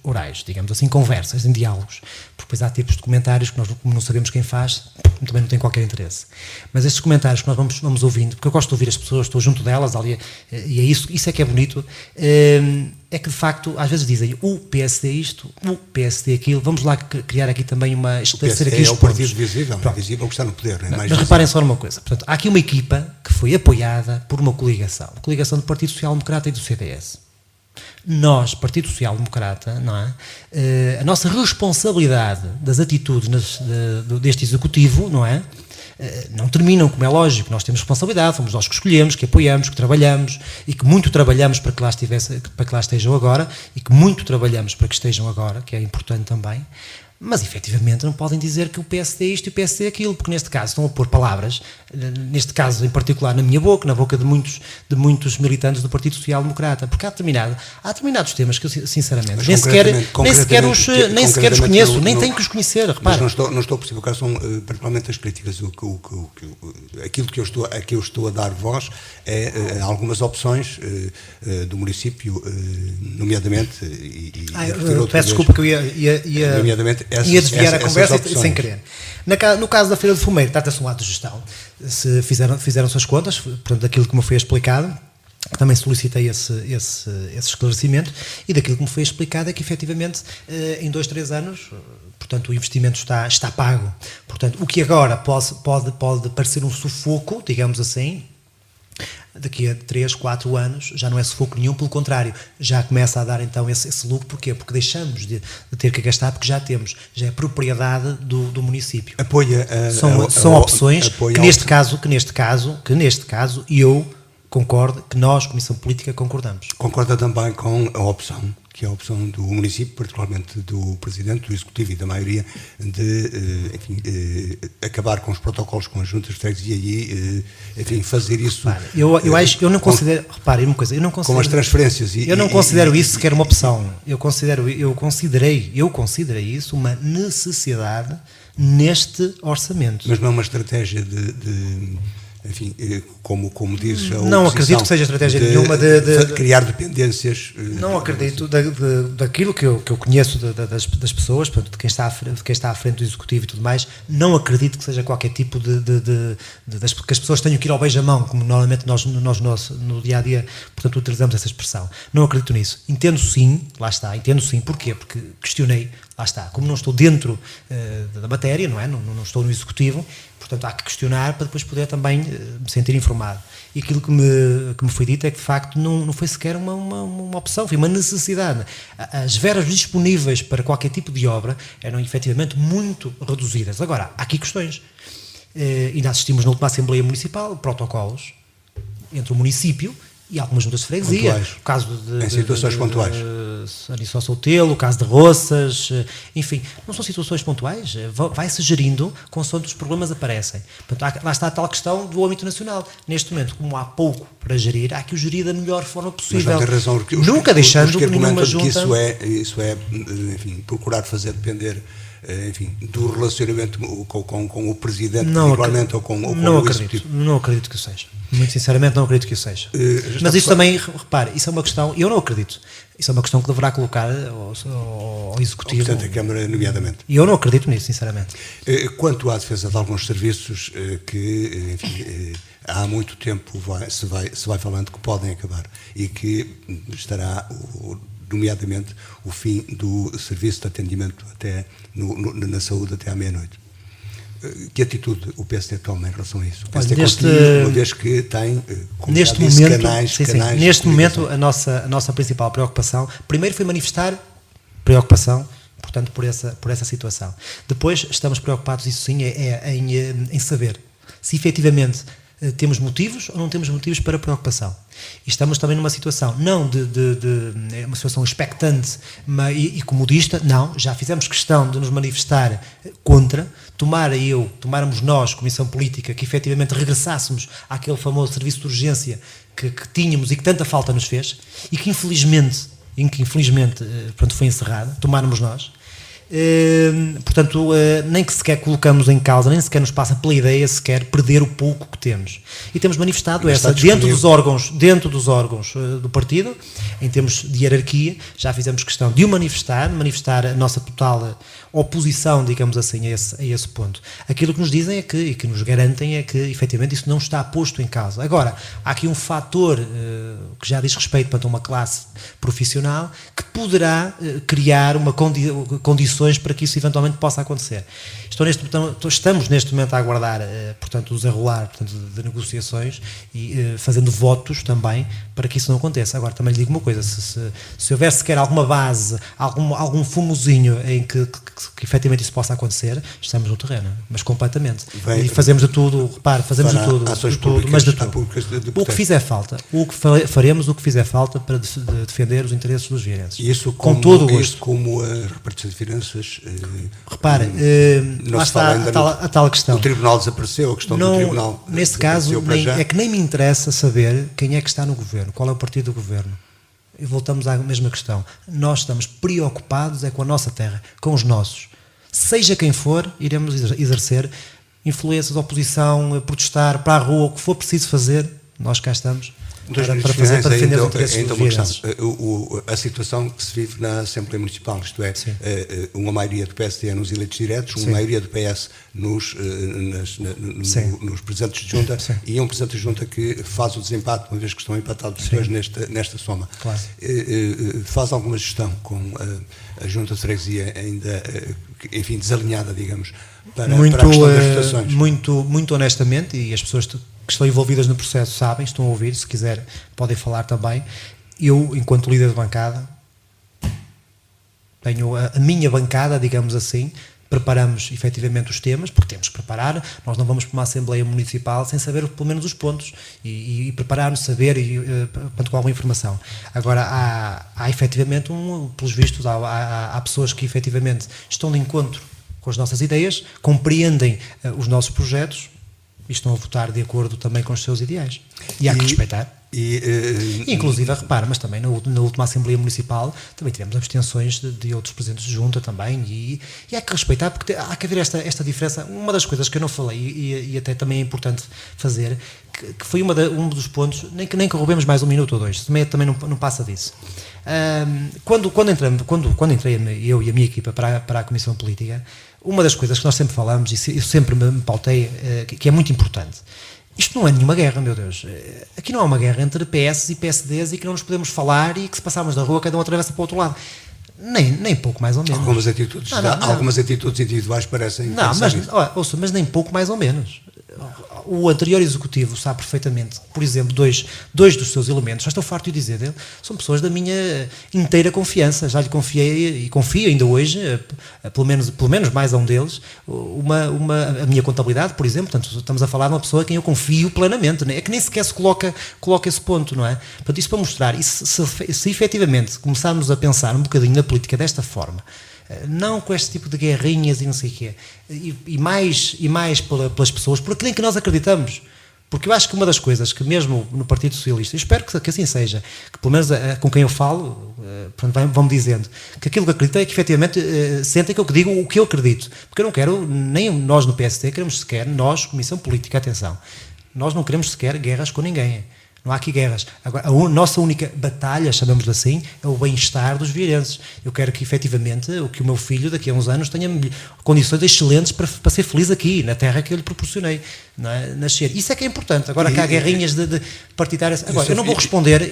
Speaker 4: orais, digamos assim, conversas, em diálogos, porque depois há tipos de comentários que nós, como não sabemos quem faz, também não tem qualquer interesse. Mas estes comentários que nós vamos ouvindo, porque eu gosto de ouvir as pessoas, estou junto delas, ali, e é isso é que é bonito, é que de facto, às vezes dizem o PSD isto, o PSD aquilo, vamos lá criar aqui também esclarecer aqui os pontos.
Speaker 3: É o partido visível, é visível que está no poder. Não é?
Speaker 4: Mas reparem só numa coisa, portanto, há aqui uma equipa que foi apoiada por uma coligação do Partido Social Democrata e do CDS. Nós, Partido Social Democrata, não é? A nossa responsabilidade das atitudes deste Executivo, não é? Não terminam, como é lógico, nós temos responsabilidade, fomos nós que escolhemos, que apoiamos, que trabalhamos e que muito trabalhamos para que lá estejam agora e que muito trabalhamos para que estejam agora, que é importante também. Mas, efetivamente, não podem dizer que o PSD é isto e o PSD é aquilo, porque, neste caso, estão a pôr palavras, neste caso, em particular, na minha boca, na boca de muitos militantes do Partido Social Democrata, porque há determinados temas que eu, sinceramente, nem sequer os conheço, nem tenho que os conhecer, repara.
Speaker 3: Mas não estou a perceber quais são, particularmente, as críticas. Aquilo que eu estou a dar voz é algumas opções do município, nomeadamente...
Speaker 4: peço desculpa que eu ia
Speaker 3: nomeadamente
Speaker 4: ia desviar a conversa sem querer. No caso da Feira de Fumeiro, trata-se de um ato de gestão. Se fizeram-se as contas, portanto, daquilo que me foi explicado, também solicitei esse esclarecimento, e daquilo que me foi explicado é que, efetivamente, em 2-3 anos, portanto, o investimento está pago. Portanto, o que agora pode parecer um sufoco, digamos assim, daqui a 3-4 anos já não é sufoco nenhum, pelo contrário, já começa a dar então esse lucro. Porquê? Porque deixamos de ter que gastar, porque já é propriedade do município. São opções que neste caso eu concordo, que nós, Comissão Política, concordamos.
Speaker 3: Concorda também com a opção, que é a opção do município, particularmente do Presidente, do Executivo e da maioria, de acabar com os protocolos com as juntas de freguesia e, fazer isso...
Speaker 4: Eu não considero... Reparem uma coisa, eu não considero...
Speaker 3: Com as transferências...
Speaker 4: Eu não considero isso sequer uma opção. Eu considerei isso uma necessidade neste orçamento.
Speaker 3: Mas não é uma estratégia enfim, como diz a oposição,
Speaker 4: não acredito que seja estratégia nenhuma de
Speaker 3: criar dependências.
Speaker 4: Não acredito, daquilo que eu conheço das pessoas, portanto, de quem está à frente do Executivo e tudo mais, não acredito que seja qualquer tipo que as pessoas tenham que ir ao beijamão, como normalmente nós no dia-a-dia, portanto, utilizamos essa expressão. Não acredito nisso. Entendo sim, porquê? Porque questionei, lá está, como não estou dentro da matéria, não é? Não estou no Executivo, portanto, há que questionar para depois poder também me sentir informado. E aquilo que me foi dito é que, de facto, não foi sequer uma opção, foi uma necessidade. As verbas disponíveis para qualquer tipo de obra eram, efetivamente, muito reduzidas. Agora, há aqui questões. Ainda assistimos na última Assembleia Municipal protocolos entre o município e algumas juntas de freguesia.
Speaker 3: O caso em situações pontuais.
Speaker 4: Só Soutelo, o caso de Roças, enfim, não são situações pontuais, vai-se gerindo consoante os problemas aparecem. Portanto, lá está a tal questão do âmbito nacional. Neste momento, como há pouco para gerir, há que o gerir da melhor forma possível.
Speaker 3: Mas não tem razão,
Speaker 4: nunca deixando nenhuma junta...
Speaker 3: que isso é, enfim, procurar fazer depender, enfim, do relacionamento com o Presidente, particularmente, ou com o Executivo.
Speaker 4: Não acredito que o seja. Muito sinceramente, não acredito que o seja. Mas isso também, repare, isso é uma questão, eu não acredito, isso é uma questão que deverá colocar ao Executivo.
Speaker 3: Portanto, a Câmara, nomeadamente.
Speaker 4: E eu não acredito nisso, sinceramente.
Speaker 3: Quanto à defesa de alguns serviços que, enfim, há muito tempo se vai falando que podem acabar e que estará, nomeadamente, o fim do serviço de atendimento na saúde até à meia-noite. Que atitude o PSD toma em relação a isso? O PSD continua, uma vez que tem, como
Speaker 4: neste
Speaker 3: já disse,
Speaker 4: momento,
Speaker 3: canais
Speaker 4: neste momento a nossa principal preocupação, primeiro foi manifestar preocupação, portanto, por essa situação. Depois estamos preocupados, isso sim, em saber se efetivamente Temos motivos ou não temos motivos para preocupação? E estamos também numa situação, não é uma situação expectante e comodista, não, já fizemos questão de nos manifestar contra, tomarmos nós, Comissão Política, que efetivamente regressássemos àquele famoso serviço de urgência que tínhamos e que tanta falta nos fez, e que infelizmente portanto, foi encerrado, tomarmos nós. Portanto, nem que sequer colocamos em causa, nem sequer nos passa pela ideia sequer perder o pouco que temos. E temos manifestado dentro dos órgãos do partido, em termos de hierarquia, já fizemos questão de o manifestar a nossa total oposição, digamos assim, a esse ponto. Aquilo que nos dizem e que nos garantem é que, efetivamente, isso não está posto em causa. Agora, há aqui um fator que já diz respeito para uma classe profissional que poderá criar condições para que isso eventualmente possa acontecer. Estamos neste momento a aguardar, portanto, o desenrolar de negociações e fazendo votos também para que isso não aconteça. Agora, também lhe digo uma coisa, se houvesse sequer alguma base, algum fumozinho em que efetivamente isso possa acontecer, estamos no terreno, mas completamente. E fazemos de tudo, fazemos de tudo, mas de tudo. O que fizer falta, faremos o que fizer falta para defender os interesses dos vieirenses.
Speaker 3: Isso
Speaker 4: com todo o gosto.
Speaker 3: Como a repartição de finanças...
Speaker 4: Repare, lá está a tal questão.
Speaker 3: O Tribunal desapareceu, a questão do Tribunal...
Speaker 4: Neste caso, é que nem me interessa saber quem é que está no governo, qual é o partido do governo. E voltamos à mesma questão. Nós estamos preocupados com a nossa terra, com os nossos. Seja quem for, iremos exercer influências, oposição, protestar para a rua, o que for preciso fazer, nós cá estamos para defender os interesses dos vieirenses.
Speaker 3: A situação que se vive na Assembleia Municipal, isto é, uma maioria do PSD nos eleitos diretos, uma maioria do PS nos presidentes de junta e um presidente de junta que faz o desempate, uma vez que estão empatados os dois nesta soma. Claro. Faz alguma gestão com a junta de freguesia ainda, enfim, desalinhada, digamos, para a questão das votações?
Speaker 4: Muito honestamente, e as pessoas que estão envolvidas no processo sabem, estão a ouvir, se quiser podem falar também. Eu, enquanto líder de bancada, tenho a minha bancada, digamos assim, preparamos efetivamente os temas, porque temos que preparar, nós não vamos para uma Assembleia Municipal sem saber pelo menos os pontos e preparar-nos, saber com alguma informação. Agora, há efetivamente, pelos vistos, há pessoas que efetivamente estão de encontro com as nossas ideias, compreendem os nossos projetos e estão a votar de acordo também com os seus ideais. E há que respeitar. Inclusive, repara, mas também na última Assembleia Municipal também tivemos abstenções de outros presidentes de junta também e há que respeitar, porque há que haver esta diferença. Uma das coisas que eu não falei e até também é importante fazer, que foi um dos pontos, nem que roubemos mais um minuto ou dois, também não passa disso. Quando entrei eu e a minha equipa para a Comissão Política, uma das coisas que nós sempre falamos, e eu sempre me pautei, que é muito importante, isto não é nenhuma guerra, meu Deus. Aqui não há uma guerra entre PS e PSDs e que não nos podemos falar e que se passarmos da rua cada um atravessa para o outro lado. Nem pouco mais ou menos.
Speaker 3: Algumas atitudes individuais parecem...
Speaker 4: Não, mas nem pouco mais ou menos. O anterior executivo sabe perfeitamente, por exemplo, dois dos seus elementos, já estou farto de dizer dele, são pessoas da minha inteira confiança, já lhe confiei e confio ainda hoje, pelo menos mais a um deles, a minha contabilidade, por exemplo. Portanto, estamos a falar de uma pessoa a quem eu confio plenamente, é que nem sequer se coloca esse ponto, não é? Portanto, isso para mostrar, e se efetivamente começarmos a pensar um bocadinho na política desta forma, não com este tipo de guerrinhas e não sei o quê, e mais pelas pessoas, por aquilo em que nós acreditamos. Porque eu acho que uma das coisas que mesmo no Partido Socialista, eu espero que assim seja, que pelo menos com quem eu falo, vão-me dizendo que aquilo que acredito é que efetivamente sentem que eu digo o que eu acredito. Porque eu não quero, nem nós no PSD queremos sequer, nós, Comissão Política, atenção, nós não queremos sequer guerras com ninguém. Não há aqui guerras. Agora, a nossa única batalha, chamamos assim, é o bem-estar dos vieirenses. Eu quero que, efetivamente, que o meu filho, daqui a uns anos, tenha condições excelentes para ser feliz aqui, na terra que eu lhe proporcionei, não é? Nascer. Isso é que é importante. Agora, cá há guerrinhas de partidárias. Agora, eu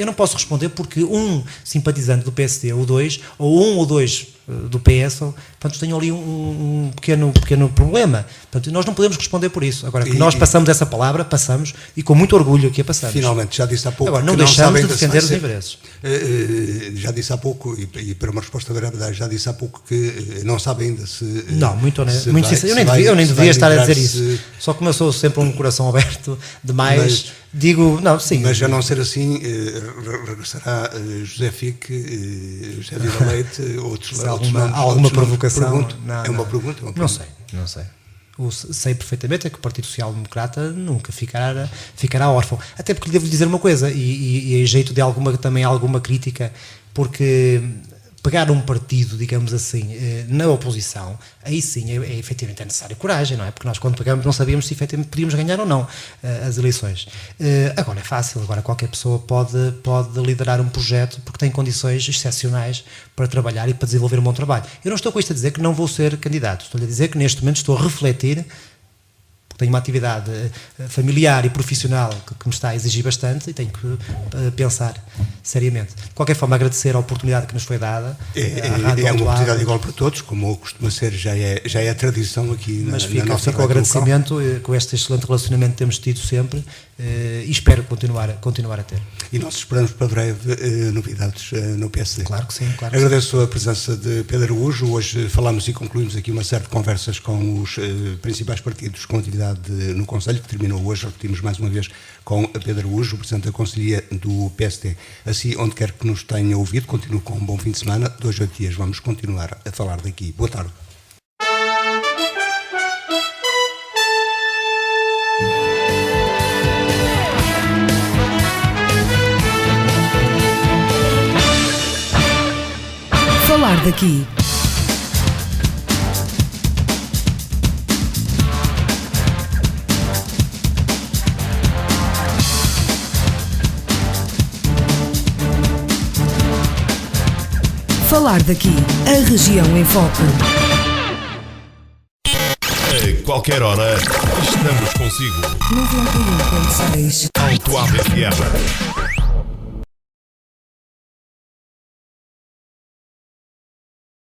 Speaker 4: não posso responder porque um simpatizante do PSD, ou dois, ou dois do PS, portanto, tenho ali um pequeno problema. Portanto, nós não podemos responder por isso. Agora, que nós passamos essa palavra, passamos, e com muito orgulho que a passamos.
Speaker 3: Finalmente, já disse há pouco...
Speaker 4: Agora, não deixamos de defender os interesses.
Speaker 3: Já disse há pouco, e para uma resposta breve, já disse há pouco que não sabe ainda se
Speaker 4: muito
Speaker 3: Se
Speaker 4: muito
Speaker 3: vai-
Speaker 4: sincero.
Speaker 3: se
Speaker 4: Eu nem
Speaker 3: se
Speaker 4: devia
Speaker 3: vai
Speaker 4: estar a dizer
Speaker 3: livrar-se-
Speaker 4: isso. Só que como eu sou sempre um coração aberto demais, digo, não, sim.
Speaker 3: Mas a não ser assim, regressará José Fique, José Vida Leite, outros
Speaker 4: Se
Speaker 3: outros
Speaker 4: alguma
Speaker 3: nomes,
Speaker 4: alguma
Speaker 3: outros nomes.
Speaker 4: provocação.
Speaker 3: Pergunto.
Speaker 4: Não,
Speaker 3: É uma
Speaker 4: não.
Speaker 3: pergunta? É uma
Speaker 4: Não
Speaker 3: pergunta.
Speaker 4: sei. Sei perfeitamente é que o Partido Social Democrata nunca ficará órfão. Até porque lhe devo dizer uma coisa, e a jeito de também alguma crítica, porque pegar um partido, digamos assim, na oposição, aí sim efetivamente é necessário coragem, não é? Porque nós quando pegamos não sabíamos se efetivamente podíamos ganhar ou não as eleições. Agora é fácil, agora qualquer pessoa pode liderar um projeto porque tem condições excepcionais para trabalhar e para desenvolver um bom trabalho. Eu não estou com isto a dizer que não vou ser candidato, estou-lhe a dizer que neste momento estou a refletir, tenho uma atividade familiar e profissional que me está a exigir bastante e tenho que pensar seriamente. De qualquer forma, agradecer a oportunidade que nos foi dada.
Speaker 3: É
Speaker 4: à Rádio
Speaker 3: uma
Speaker 4: Alto
Speaker 3: oportunidade
Speaker 4: Abre,
Speaker 3: igual para todos, como costuma ser, já é tradição aqui
Speaker 4: mas
Speaker 3: na
Speaker 4: fica
Speaker 3: nossa
Speaker 4: o
Speaker 3: rádio local.
Speaker 4: agradecimento com este excelente relacionamento que temos tido sempre e espero continuar a ter.
Speaker 3: E nós esperamos para breve novidades no PSD.
Speaker 4: Claro que sim.
Speaker 3: Agradeço a presença de Pedro Araújo. Hoje falamos e concluímos aqui uma série de conversas com os principais partidos com atividade no Conselho, que terminou hoje. Repetimos mais uma vez com Pedro Araújo, o Presidente da Conselhia do PSD. Assim, onde quer que nos tenha ouvido, continuo com um bom fim de semana. 2 a 8 dias vamos continuar a falar daqui. Boa tarde.
Speaker 2: Falar daqui. Falar daqui. A região em foco.
Speaker 1: A qualquer hora, estamos consigo.
Speaker 2: 91.6.
Speaker 1: Alto Ave FM.